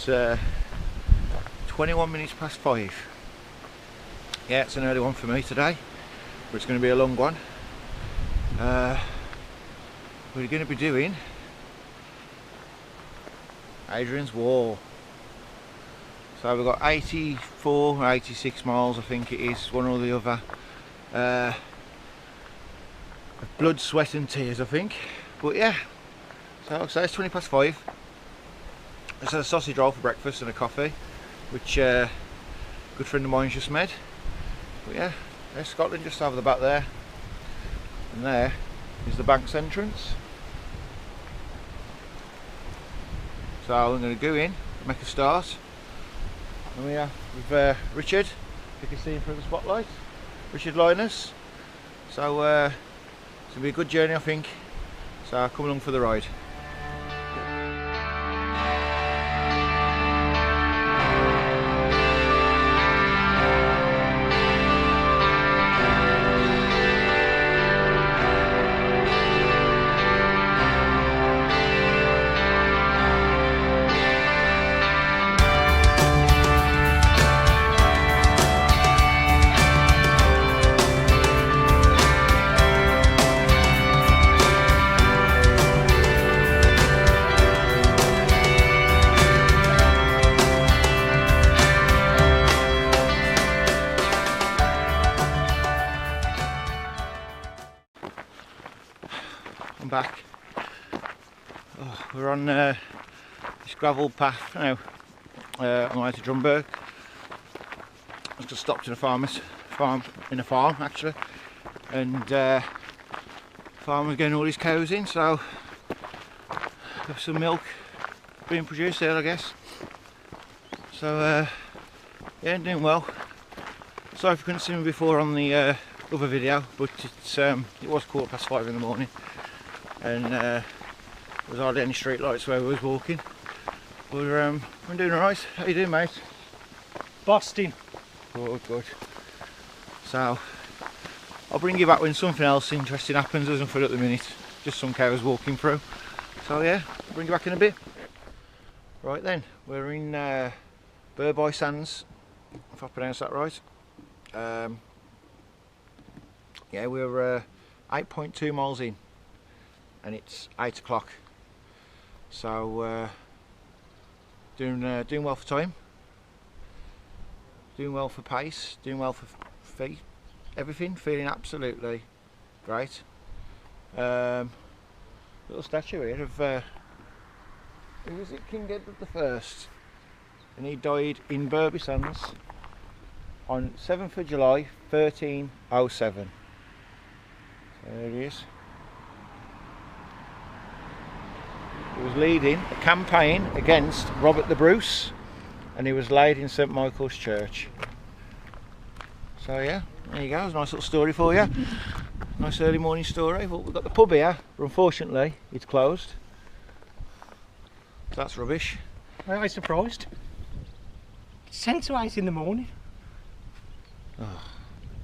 It's 21 minutes past 5. Yeah, it's an early one for me today, but it's going to be a long one. We're going to be doing Hadrian's Wall. So we've got 84 or 86 miles, I think it is, one or the other. Blood, sweat and tears, I think. But yeah, so it's 20 past 5. I just had a sausage roll for breakfast and a coffee, which a good friend of mine's just made. But yeah, there's Scotland just over the back there. And there is the bank's entrance. So I'm going to go in, make a start. And we are with Richard, you can see him through the spotlight. Richard Linus. So it's going to be a good journey, I think. So come along for the ride. I'm back. We're on this gravel path now on the way to Drumberg. I just stopped in a farm actually, and farmer's getting all his cows in, so there's some milk being produced there, I guess. So yeah, doing well. Sorry if you couldn't see me before on the other video, but it was 5:15 in the morning. And there was hardly any street lights where we was walking. But I'm doing alright. How you doing, mate? Busting. Good. So I'll bring you back when something else interesting happens. There's nothing at the minute, just some cows walking through. So yeah, I'll bring you back in a bit. Right then, we're in Burby Sands, if I pronounce that right. Yeah, we're 8.2 miles in. And it's 8 o'clock, so doing well for time, doing well for pace, doing well for feet, everything, feeling absolutely great. Little statue here of who was it, King Edward I, and he died in Burby Sands on 7th of July 1307. So there he is. He was leading a campaign against Robert the Bruce, and he was laid in St Michael's Church. So yeah, there you go, it's a nice little story for you. Nice early morning story. Well, we've got the pub here, but unfortunately it's closed. So that's rubbish. I'm surprised. It's 10 to 8 in the morning. Oh.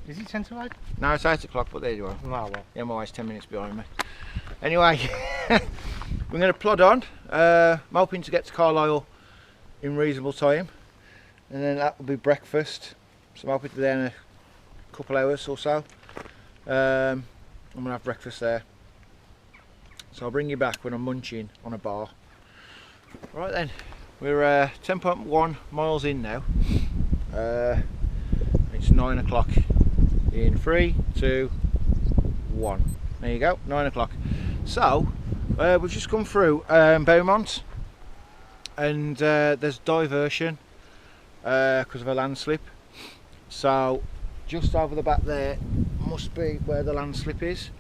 Is it 10 to 8? No, it's 8 o'clock, but there you are. Oh, well. Yeah, my wife's 10 minutes behind me. Anyway, we're going to plod on. I'm hoping to get to Carlisle in reasonable time, and then that will be breakfast. So I'm hoping to be there in a couple hours or so. I'm going to have breakfast there. So I'll bring you back when I'm munching on a bar. Right then, we're 10.1 miles in now. It's 9 o'clock. In 3, 2, 1. There you go, 9 o'clock. So we've just come through Beaumont, and there's diversion because of a landslip. So just over the back there must be where the landslip is.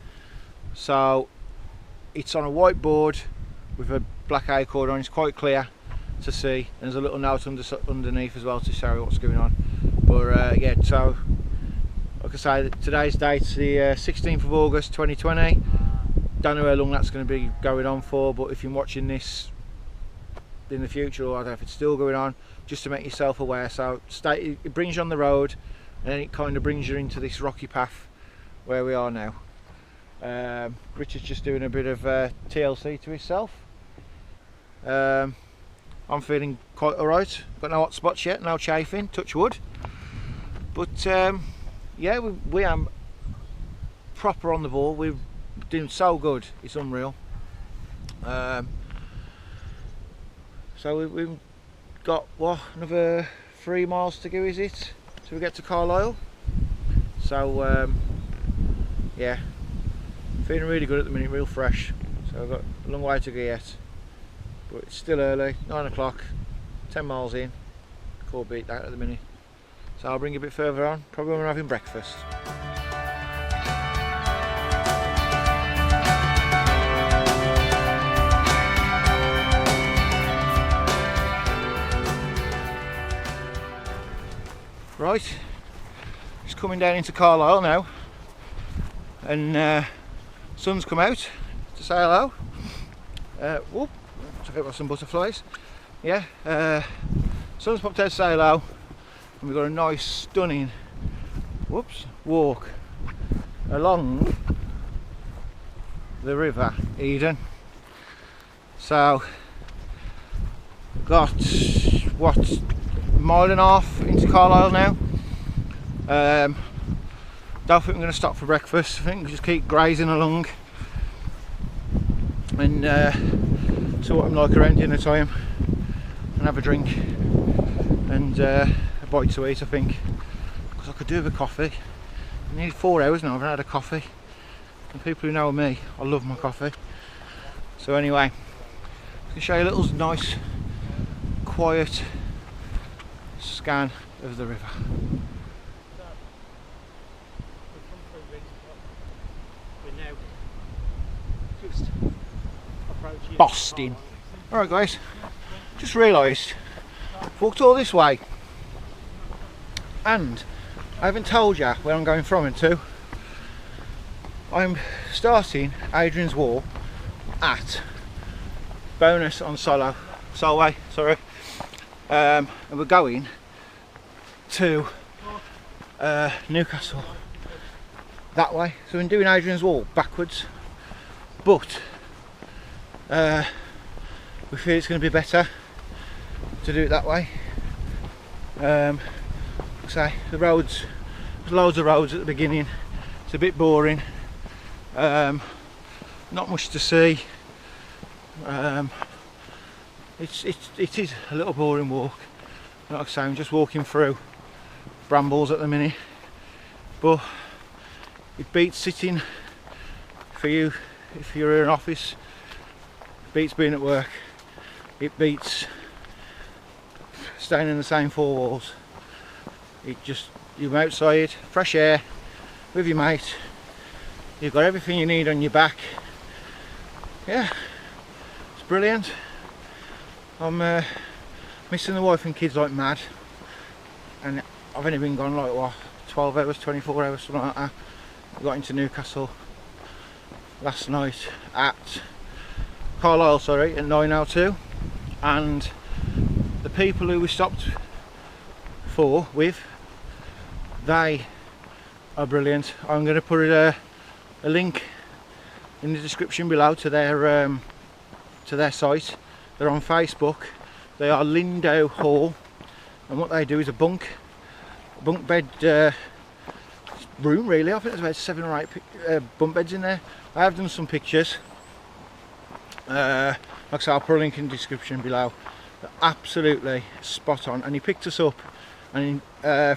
So it's on a whiteboard with a black acorn on. It's quite clear to see, and there's a little note underneath as well to show what's going on. But yeah, so like I say, today's date's the 16th of August 2020. Don't know how long that's going to be going on for, but if you're watching this in the future, or I don't know if it's still going on, just to make yourself aware. So it brings you on the road, and then it kind of brings you into this rocky path where we are now. Richard's just doing a bit of TLC to himself. I'm feeling quite alright. Got no hot spots yet, no chafing, touch wood. But yeah, we are proper on the ball. We're doing so good, it's unreal. So we've got what, another 3 miles to go, is it, till we get to Carlisle? So yeah, feeling really good at the minute, real fresh. So I've got a long way to go yet, but it's still early, 9 o'clock, 10 miles in. Can't beat that at the minute. So I'll bring you a bit further on, probably when we're having breakfast. Right, just coming down into Carlisle now, and sun's come out to say hello. Whoop, check out some butterflies. Yeah, sun's popped out to say hello, and we've got a nice, stunning, whoops, walk along the river Eden. So, got what, mile and a half into Carlisle now. Don't think I'm going to stop for breakfast. I think we'll just keep grazing along and see what I'm like around dinner time, and have a drink and a bite to eat, I think, because I could do with a coffee. I need 4 hours now, I haven't had a coffee, and people who know me, I love my coffee. So anyway, I can show you a little nice quiet scan of the river. Boston. Alright guys, just realised I've walked all this way and I haven't told you where I'm going from and to. I'm starting Hadrians Wall at Bowness on Solway, sorry. And we're going to Newcastle that way. So we're doing Hadrians Wall backwards, but we feel it's going to be better to do it that way. Say the roads, there's loads of roads at the beginning. It's a bit boring. Not much to see. It is a little boring walk. Like I say, I'm just walking through brambles at the minute, but it beats sitting for you if you're in an office. It beats being at work. It beats staying in the same 4 walls. It just, you're outside, fresh air, with your mate. You've got everything you need on your back. Yeah, it's brilliant. I'm missing the wife and kids like mad, and I've only been gone like what, 12 hours, 24 hours, something like that. I got into Newcastle last night at Carlisle, sorry, at 9:02, and the people who we stopped with, they are brilliant. I'm going to put a link in the description below to their site. They're on Facebook. They are Lindo Hall, and what they do is a bunk bed room, really. I think there's about 7 or 8 bunk beds in there. I have done some pictures. Like I said, I'll put a link in the description below. They're absolutely spot on. And he picked us up, and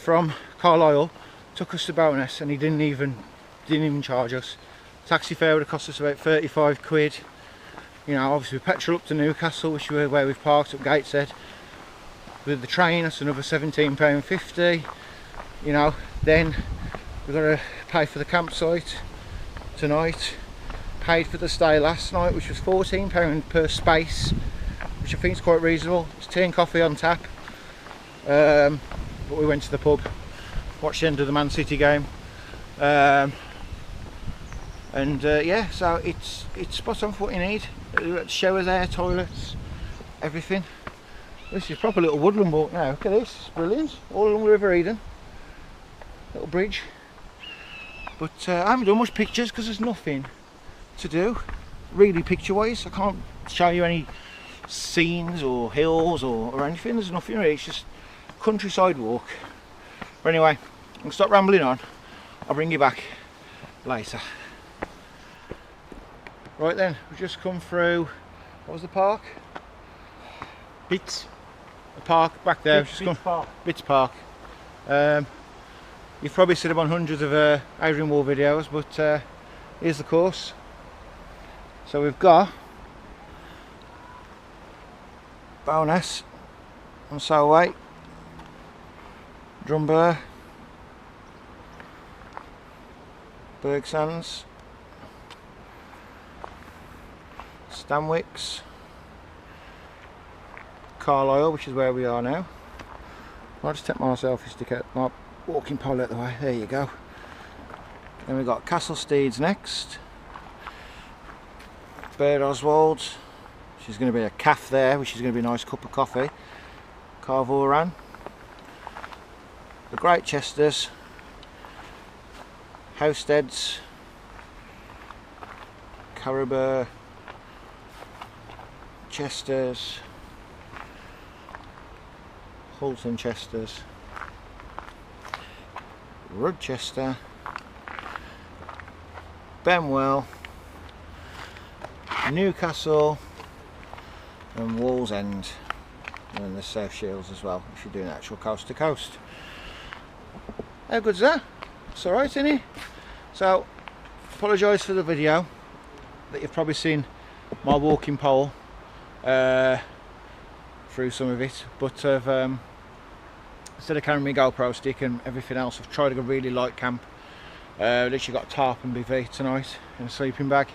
from Carlisle, took us to Bowness, and he didn't even charge us. Taxi fare would have cost us about 35 quid. You know, obviously petrol up to Newcastle, which is where we've parked at Gateshead. With the train, that's another £17.50. You know, then we've got to pay for the campsite tonight. Paid for the stay last night, which was £14 per space, which I think is quite reasonable. It's tea and coffee on tap. But we went to the pub, watched the end of the Man City game. Yeah, so it's spot on for what you need. Showers there, toilets, everything. This is a proper little woodland walk now. Look at this, it's brilliant. All along the River Eden. Little bridge. But I haven't done much pictures because there's nothing to do, really, picture wise. I can't show you any scenes or hills or anything. There's nothing really, it's just countryside walk. But anyway, I'm gonna stop rambling on. I'll bring you back later. Right then, we've just come through, what was the park? Bits. The park back there. Bits Park. You've probably seen them on hundreds of Hadrian Wall videos, but here's the course. So we've got Bowness on Solway, Drumburr, Bergsands, Stanwicks, Carlisle, which is where we are now. I'll just take my selfie stick out, my walking pole out the way. There you go. Then we've got Castle Steeds next. Bird Oswald's, which is going to be a calf there, which is going to be a nice cup of coffee. Carvoran. The Great Chesters. Housesteads. Caribou. Chesters. Hulton Chesters, Rudchester, Benwell, Newcastle and Wallsend, and then the South Shields as well if you're doing actual coast to coast. How good's that? It's alright, isn't it? So, apologise for the video that you've probably seen my walking pole through some of it, but I've instead of carrying my GoPro stick and everything else, I've tried a really light camp. Literally got a tarp and bivy tonight and a sleeping bag.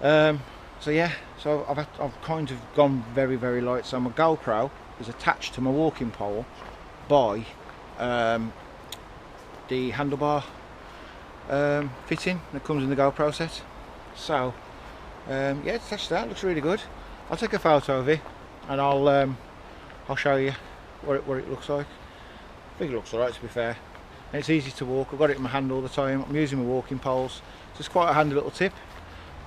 So yeah, so I've kind of gone very light. So my GoPro is attached to my walking pole by the handlebar fitting that comes in the GoPro set. So yeah, it's attached to that. Looks really good. I'll take a photo of it and I'll show you what it looks like. I think it looks alright, to be fair, and it's easy to walk. I've got it in my hand all the time. I'm using my walking poles, so it's quite a handy little tip.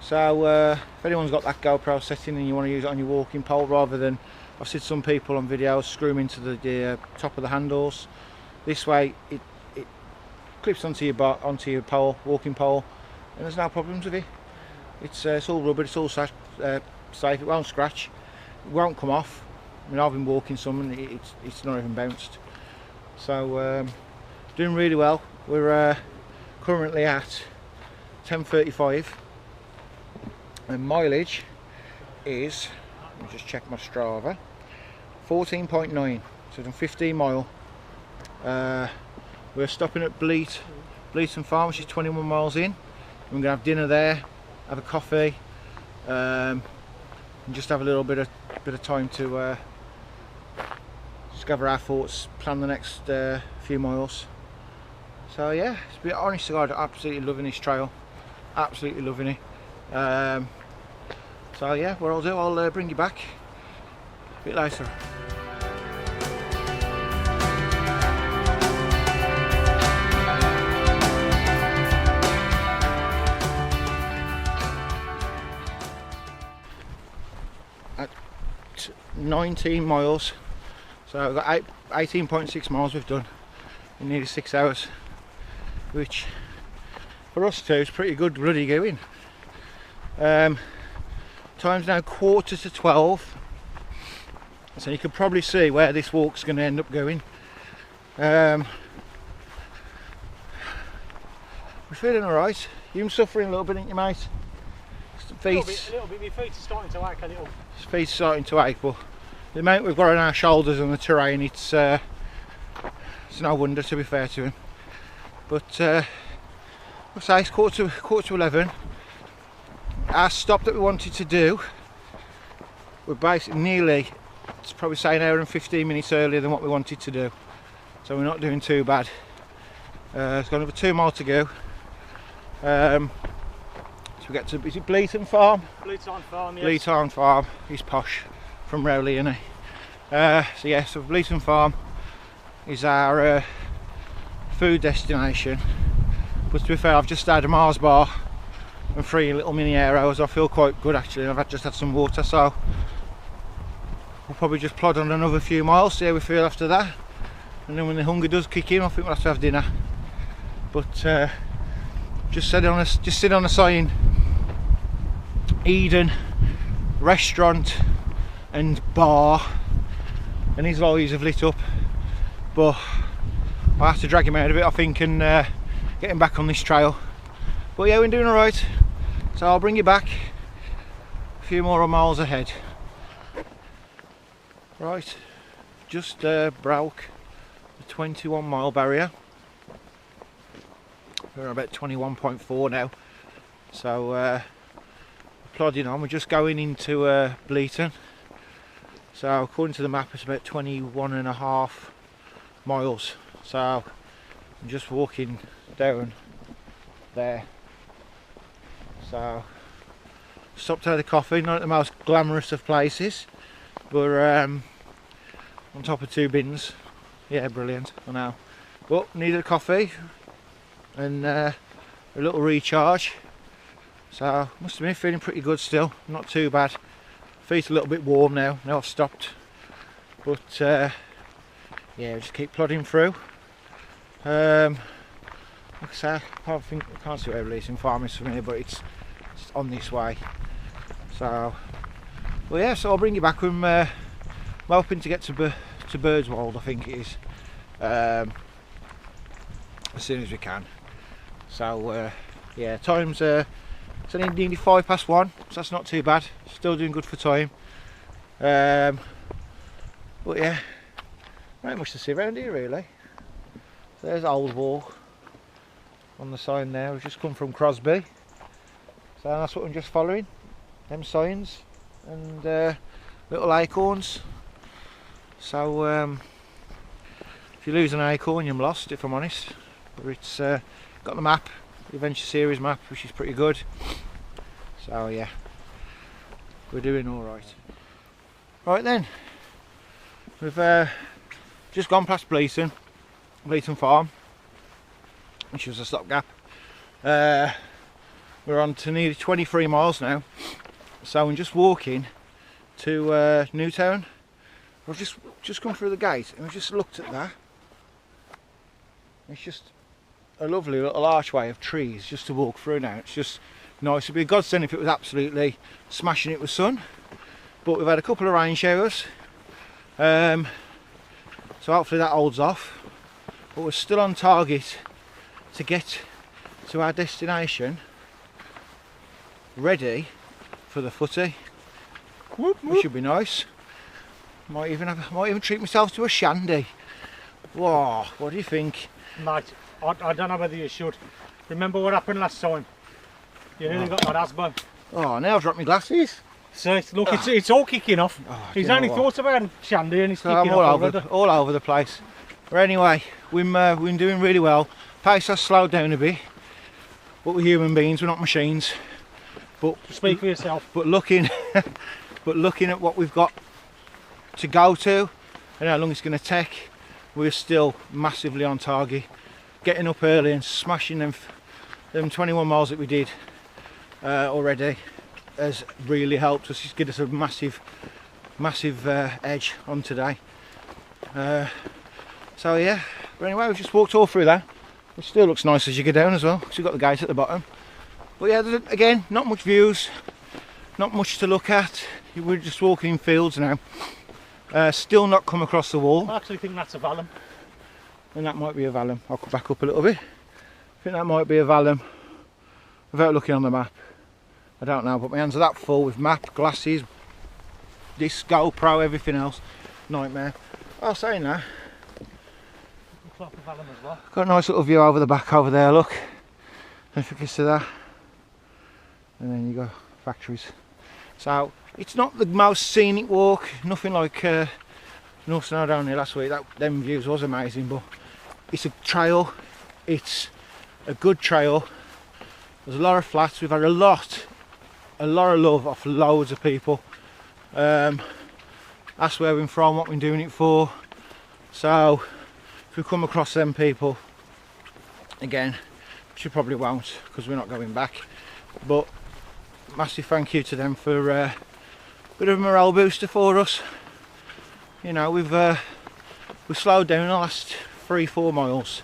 So if anyone's got that GoPro setting and you want to use it on your walking pole rather than, I've seen some people on videos screw them into the top of the handles. This way it clips onto your pole, walking pole, and there's no problems with it. It's all rubber, it's all safe, it won't scratch, it won't come off. I mean, I've been walking some and it's not even bounced. So doing really well. We're currently at 10:35 and mileage is, let me just check my Strava, 14.9, so done 15 mile. We're stopping at Bleaton Farm, which is 21 miles in. We're going to have dinner there, have a coffee, and just have a little bit of time to just gather our thoughts, plan the next few miles. So yeah, to be honest to God, absolutely loving this trail, absolutely loving it. So yeah, what I'll do, I'll bring you back a bit later. At 19 miles, so I've got 18.6 miles we've done in nearly 6 hours, which for us two is pretty good bloody going. Time's now 11:45, so you can probably see where this walk's going to end up going. We're feeling alright. You're suffering a little bit, ain't you, mate? A little bit. My feet are starting to ache a little. His feet are starting to ache, but the amount we've got on our shoulders and the terrain, it's no wonder, to be fair to him. But I'll say it's quarter to 11. Our stop that we wanted to do, we're basically nearly, it's probably say an hour and 15 minutes earlier than what we wanted to do, so we're not doing too bad. It's got another 2 miles to go. So we get to, is it Bleaton Farm? Bleaton Farm, yes. Bleaton Farm, he's posh from Rowley, isn't he? So yeah, so Bleaton Farm is our food destination. But to be fair, I've just had a Mars bar and 3 little mini arrows. I feel quite good actually. I've just had some water, so we'll probably just plod on another few miles, see how we feel after that, and then when the hunger does kick in, I think we'll have to have dinner. But just sit on a sign, Eden restaurant and bar, and his lorries have lit up, but I have to drag him out of it, I think, and get him back on this trail. But yeah, we're doing alright, so I'll bring you back a few more miles ahead. Right, just broke the 21 mile barrier. We're about 21.4 now, so plodding on. We're just going into Bleaton, so according to the map it's about 21.5 miles, so I'm just walking down there. So stopped to have a coffee, not the most glamorous of places, but on top of 2 bins. Yeah, brilliant, I know. But needed a coffee and a little recharge, so must have been feeling pretty good still, not too bad. Feet a little bit warm now I've stopped, but yeah, just keep plodding through. Like I say, I can't see where releasing farm is from here, but it's on this way. So, well, yeah, so I'll bring you back when I'm hoping to get to Birdswold, I think it is, as soon as we can. So yeah, time's it's only nearly 1:05, so that's not too bad. Still doing good for time. But yeah, not much to see around here really. So there's Old Walk on the sign there. We've just come from Crosby, so that's what I'm just following. Them signs and little acorns. So if you lose an acorn, you're lost, if I'm honest. But it's got the map, the Adventure Series map, which is pretty good. So yeah, we're doing all right. Right then, we've just gone past Bleaton Farm, which was a stopgap. We're on to nearly 23 miles now, so I'm just walking to Newtown. I've just come through the gate and I've just looked at that. It's just a lovely little archway of trees just to walk through now. It's just nice. It'd be a godsend if it was absolutely smashing it with sun, but we've had a couple of rain showers, so hopefully that holds off. But we're still on target to get to our destination ready for the footy, which should be nice. Might even treat myself to a shandy. Whoa, what do you think? Mate, I don't know whether you should. Remember what happened last time? You nearly got that asthma. Oh, now I've dropped my glasses. So look, it's all kicking off. Oh, he's only thought about shandy and he's so kicking I'm off all over the place. But anyway, we've been doing really well. Pace has slowed down a bit, but we're human beings, we're not machines. But speak for yourself. But looking at what we've got to go to and how long it's going to take, we're still massively on target. Getting up early and smashing them 21 miles that we did already has really helped us. It's given us a massive edge on today. So yeah, but anyway, we've just walked all through that. It still looks nice as you go down as well, because you've got the gate at the bottom. But yeah, again, not much views, not much to look at. We're just walking in fields now. Still not come across the wall. I actually think that's a vallum. And that might be a vallum. I'll come back up a little bit. I think that might be a vallum without looking on the map. I don't know, but my hands are that full with map, glasses, this GoPro, everything else. Nightmare. I was saying that. Looks like a vallum as well. Got a nice little view over the back over there, look. If you can see that. And then you go factories. So it's not the most scenic walk, nothing like North Snow down here last week. Them views was amazing, but it's a trail, it's a good trail. There's a lot of flats. We've had a lot of love off loads of people. That's where we're from, what we're doing it for. So if we come across them people again, which we probably won't because we're not going back, but massive thank you to them for a bit of a morale booster for us. you know, we've slowed down the last 3-4 miles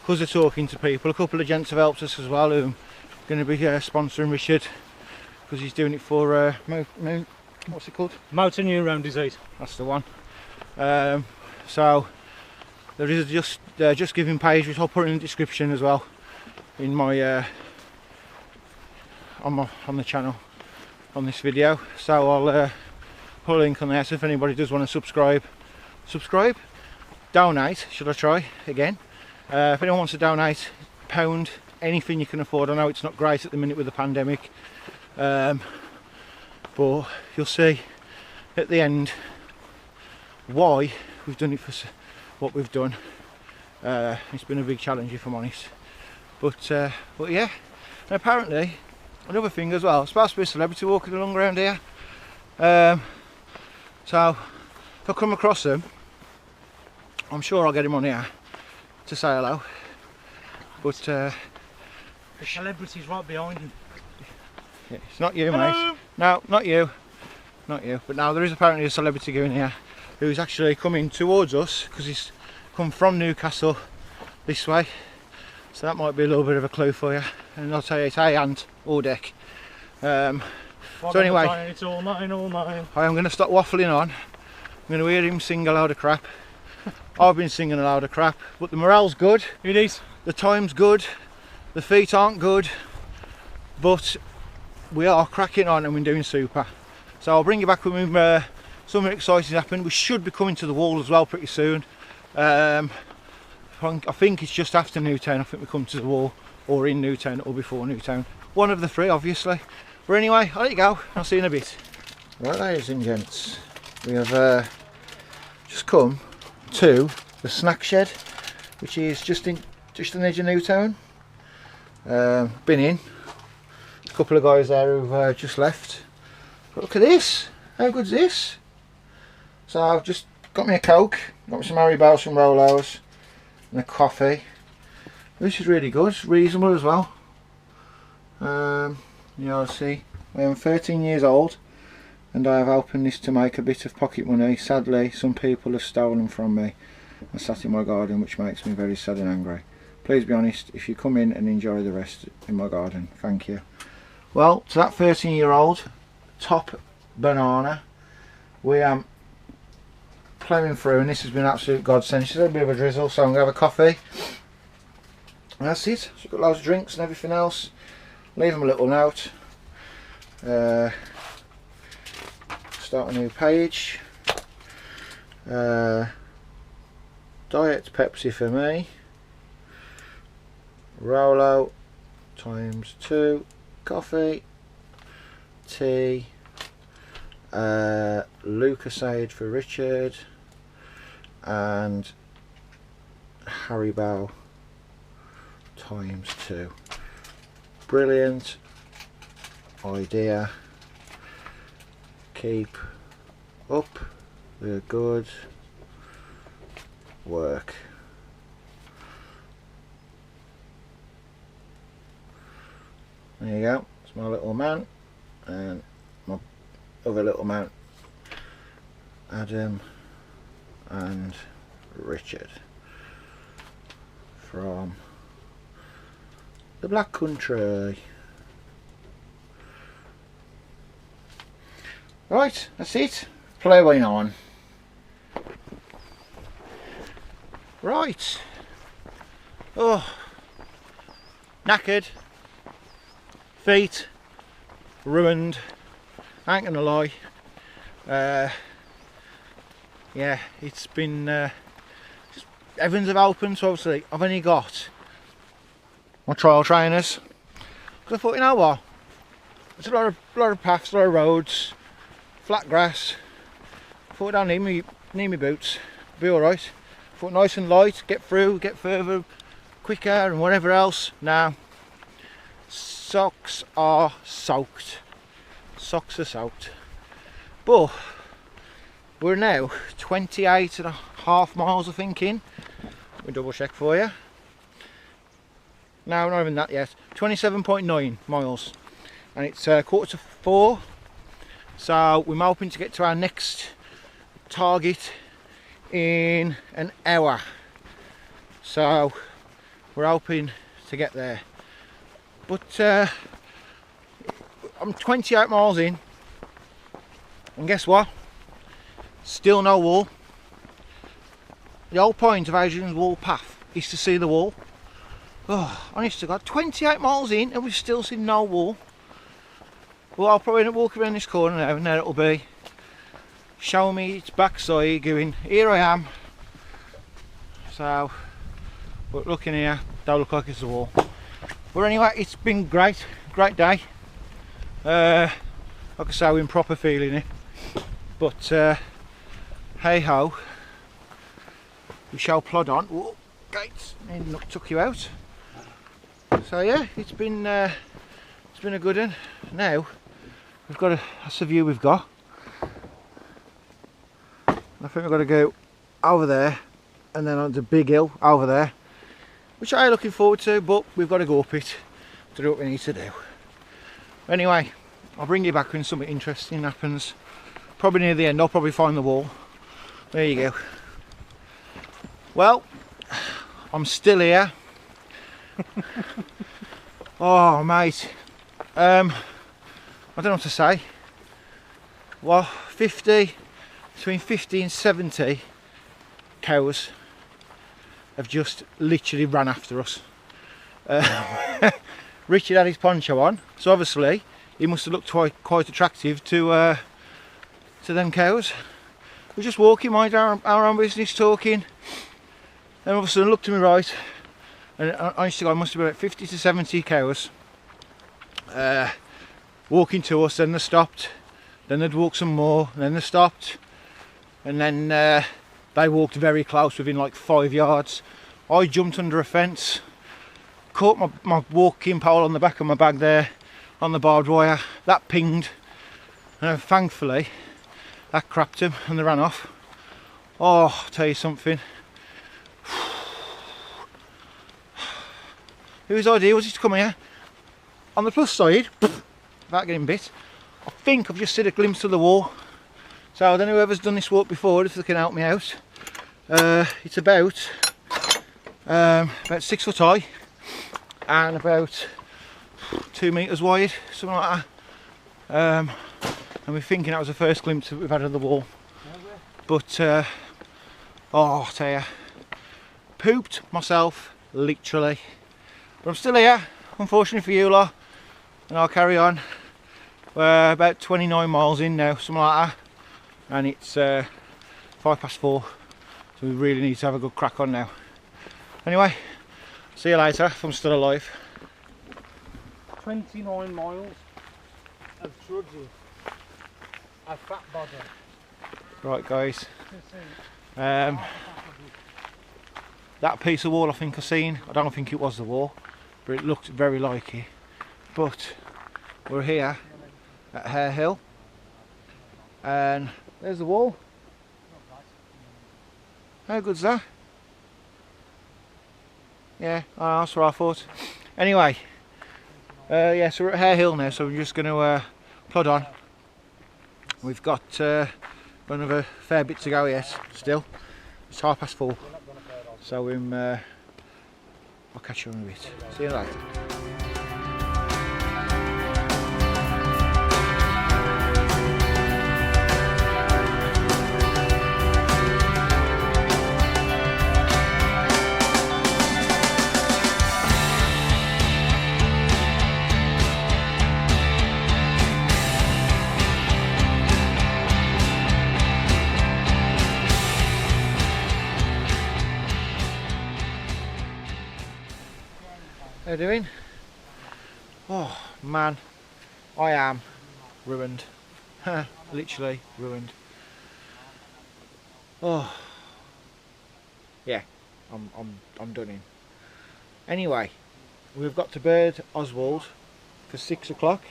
because of talking to people. A couple of gents have helped us as well, who are going to be sponsoring Richard because he's doing it for what's it called? Motor neurone disease. That's the one. So there is a just giving page, which I'll put in the description as well, in my on the channel on this video. So I'll put a link on there, so if anybody does want to subscribe, donate, should I try again, if anyone wants to donate, £1, anything you can afford. I know it's not great at the minute with the pandemic, but you'll see at the end why we've done it for what we've done. It's been a big challenge, if I'm honest, but yeah. And apparently another thing as well, it's supposed to be a celebrity walking along around here, so if I come across them, I'm sure I'll get him on here to say hello. But the celebrity's right behind him. Yeah, it's not you, mate. No, not you. Not you. But now there is apparently a celebrity going here who's actually coming towards us because he's come from Newcastle this way. So that might be a little bit of a clue for you. And I'll tell you, it's A and or deck. So anyway, it's all mine, all mine. I am going to stop waffling on. I'm going to hear him sing a load of crap. I've been singing a load of crap, but the morale's good. It is. The time's good. The feet aren't good, but we are cracking on and we're doing super. So I'll bring you back when something exciting happened. We should be coming to the wall as well pretty soon. I think it's just after Newtown. I think we come to the wall, or in Newtown, or before Newtown. One of the three, obviously. But anyway, I'll let you go. I'll see you in a bit. Right, ladies and gents, we have just come to the snack shed, which is just on the edge of Newtown. Been in. A couple of guys there who've just left. But look at this. How good's this? So I've just got me a Coke, got me some Haribo, some Rolos, and a coffee. This is really good. It's reasonable as well. You know, see, I am 13 years old and I have opened this to make a bit of pocket money. Sadly, some people have stolen from me and sat in my garden, which makes me very sad and angry. Please be honest, if you come in and enjoy the rest in my garden, thank you. Well, to that 13-year-old, top banana, we am ploughing through, and this has been an absolute godsend. She's had a bit of a drizzle, so I'm going to have a coffee. And that's it. So we've got loads of drinks and everything else. Leave them a little note. Start a new page. Diet Pepsi for me. Rolo ×2. Coffee. Tea. Lucasade for Richard. And Haribo ×2. Brilliant idea. Keep up the good work. There you go. It's my little man and my other little man, Adam and Richard, from the Black Country. Right, that's it. Plowing on. Right. Oh, knackered. Feet ruined. I ain't gonna lie. Yeah, it's been. Everything's have opened, so obviously I've only got my trial trainers. Because I thought, you know what? There's a lot of paths, a lot of roads, flat grass. I thought I don't need me boots. Be alright. I thought nice and light, get through, get further quicker and whatever else. Now, socks are soaked. Socks are soaked. But we're now 28.5 miles, I think, in. Let me double check for you. No, not even that yet. 27.9 miles. And it's 3:45. So we're hoping to get to our next target in an hour, so we're hoping to get there. But I'm 28 miles in, and guess what? Still no wall. The whole point of Hadrian's wall path is to see the wall. Oh, honest to God, 28 miles in and we've still seen no wall. Well, I'll probably end up walking around this corner now, and there it'll be, showing me its backside, going, here I am. So, but looking here, don't look like it's a wall. But anyway, it's been great day. Like I say, we're in proper feeling it. But hey ho, we shall plod on. Whoa, gates, and not took you out. So yeah, it's been a good one. Now we've got that's the view we've got. I think we've got to go over there and then on the big hill over there, which I'm looking forward to, but we've got to go up it to do what we need to do. Anyway, I'll bring you back when something interesting happens. Probably near the end, I'll probably find the wall. There you go. Well, I'm still here. Oh mate, I don't know what to say. Well, between 50 and 70 cows have just literally ran after us. Richard had his poncho on, so obviously he must have looked quite attractive to them cows. We're just walking, mind our own business, talking, and all of a sudden looked to my right, and honestly, I must have been about 50 to 70 cows walking to us. Then they stopped, then they'd walk some more, then they stopped, and then they walked very close, within like 5 yards. I jumped under a fence, caught my walking pole on the back of my bag there on the barbed wire. That pinged, and thankfully that crapped him and they ran off. Oh, I'll tell you something. Whose idea was it to come here? On the plus side, without getting bit, I think I've just seen a glimpse of the wall. So I don't know whoever's done this walk before, if they can help me out. It's about 6 foot high and about 2 meters wide, something like that. And we're thinking that was the first glimpse that we've had of the wall. But oh, I'll tell you, pooped myself literally. But I'm still here, unfortunately for you lot, and I'll carry on. We're about 29 miles in now, something like that, and it's 4:05, so we really need to have a good crack on now. Anyway, see you later if I'm still alive. 29 miles of trudging. A fat body. Right guys, that piece of wall I think I seen, I don't think it was the wall, but it looked very like it. But we're here at Hare Hill, and there's the wall. How good's that? Yeah, that's what I thought. Anyway, yeah, so we're at Hare Hill now, so we're just going to plod on. We've got another fair bit to go yet, still. It's 4:30, so I'll catch you in a bit. See you later. How you doing? Oh man, I am ruined. Literally ruined. Oh yeah, I'm done in. Anyway, we've got to Bird Oswald for 6 o'clock,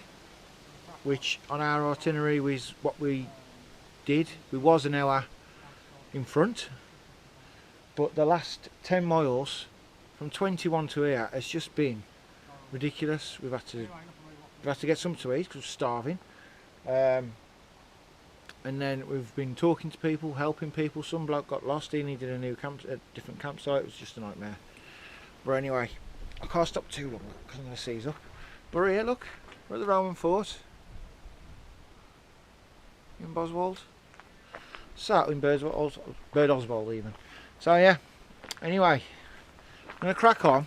which on our itinerary was what we did. We was an hour in front, but the last 10 miles from 21 to here has just been ridiculous. We've had to get something to eat because we're starving. and then we've been talking to people, helping people. Some bloke got lost, he needed a different campsite. It was just a nightmare. But anyway, I can't stop too long because I'm going to seize up. But here, look, we're at the Roman fort in Boswold. So, in Bird Oswald even. So yeah, anyway, I'm going to crack on.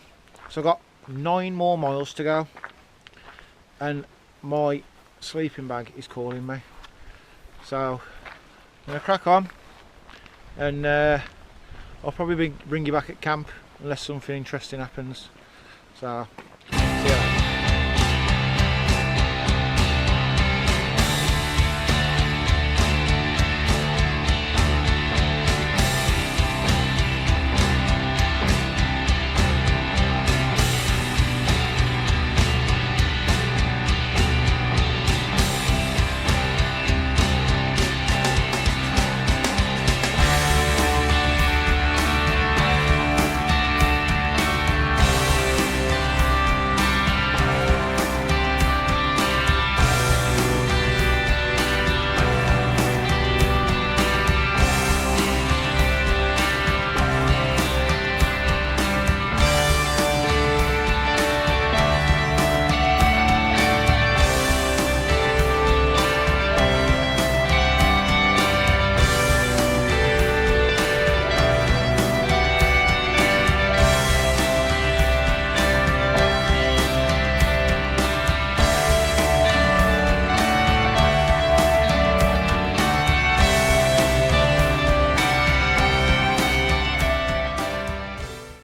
So I've got 9 more miles to go. And my sleeping bag is calling me. So, I'm going to crack on. And I'll probably bring you back at camp unless something interesting happens. So, see you later.